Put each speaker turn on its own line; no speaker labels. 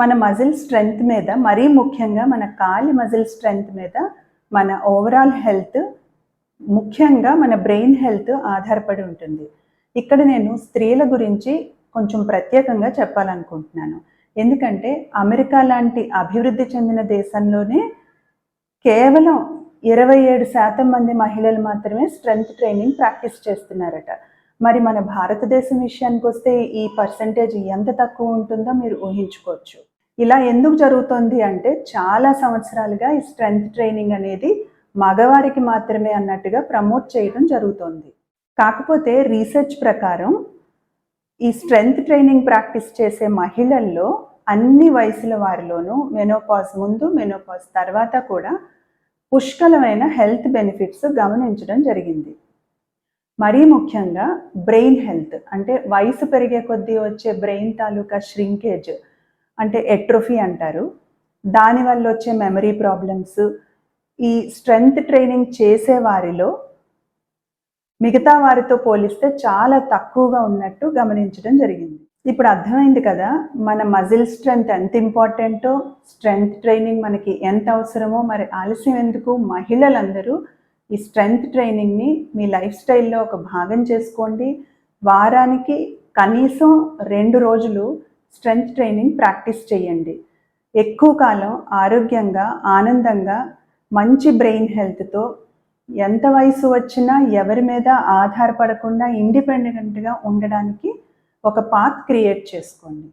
మన muscle strength మీద, మరీ ముఖ్యంగా మన కాలి మజిల్ స్ట్రెంగ్త్ మీద మన ఓవరాల్ హెల్త్, ముఖ్యంగా మన బ్రెయిన్ హెల్త్ ఆధారపడి ఉంటుంది. ఇక్కడ నేను స్త్రీల గురించి కొంచెం ప్రత్యేకంగా చెప్పాలనుకుంటున్నాను. ఎందుకంటే అమెరికా లాంటి అభివృద్ధి చెందిన దేశంలోనే కేవలం 27% మంది మహిళలు మాత్రమే స్ట్రెంగ్త్ ట్రైనింగ్ ప్రాక్టీస్ చేస్తున్నారట. మరి మన భారతదేశం విషయానికి వస్తే ఈ పర్సంటేజ్ ఎంత తక్కువ ఉంటుందో మీరు ఊహించుకోవచ్చు. ఇలా ఎందుకు జరుగుతుంది అంటే, చాలా సంవత్సరాలుగా ఈ స్ట్రెంగ్త్ ట్రైనింగ్ అనేది మగవారికి మాత్రమే అన్నట్టుగా ప్రమోట్ చేయడం జరుగుతుంది. కాకపోతే రీసెర్చ్ ప్రకారం ఈ స్ట్రెంగ్త్ ట్రైనింగ్ ప్రాక్టీస్ చేసే మహిళల్లో అన్ని వయసుల వారిలోనూ మెనోపాజ్ ముందు, మెనోపాజ్ తర్వాత కూడా పుష్కలమైన హెల్త్ బెనిఫిట్స్ గమనించడం జరిగింది. మరీ ముఖ్యంగా బ్రెయిన్ హెల్త్, అంటే వయసు పెరిగే కొద్దీ వచ్చే బ్రెయిన్ తాలూకా ష్రింకేజ్, అంటే ఎట్రోఫీ అంటారు. దానివల్ల వచ్చే మెమరీ ప్రాబ్లమ్స్ ఈ స్ట్రెంగ్త్ ట్రైనింగ్ చేసే వారిలో మిగతా వారితో పోలిస్తే చాలా తక్కువగా ఉన్నట్టు గమనించడం జరిగింది. ఇప్పుడు అర్థమైంది కదా, మన మజిల్ స్ట్రెంగ్త్ ఎంత ఇంపార్టెంటో, స్ట్రెంగ్త్ ట్రైనింగ్ మనకి ఎంత అవసరమో. మరి ఆలస్యం ఎందుకు? మహిళలందరూ ఈ స్ట్రెంగ్త్ ట్రైనింగ్ని మీ లైఫ్ స్టైల్లో ఒక భాగం చేసుకోండి. వారానికి కనీసం 2 రోజులు స్ట్రెంగ్త్ ట్రైనింగ్ ప్రాక్టీస్ చేయండి. ఎక్కువ కాలం ఆరోగ్యంగా, ఆనందంగా, మంచి బ్రెయిన్ హెల్త్తో, ఎంత వయసు వచ్చినా ఎవరి మీద ఆధారపడకుండా ఇండిపెండెంట్గా ఉండడానికి ఒక పాత్ క్రియేట్ చేసుకోండి.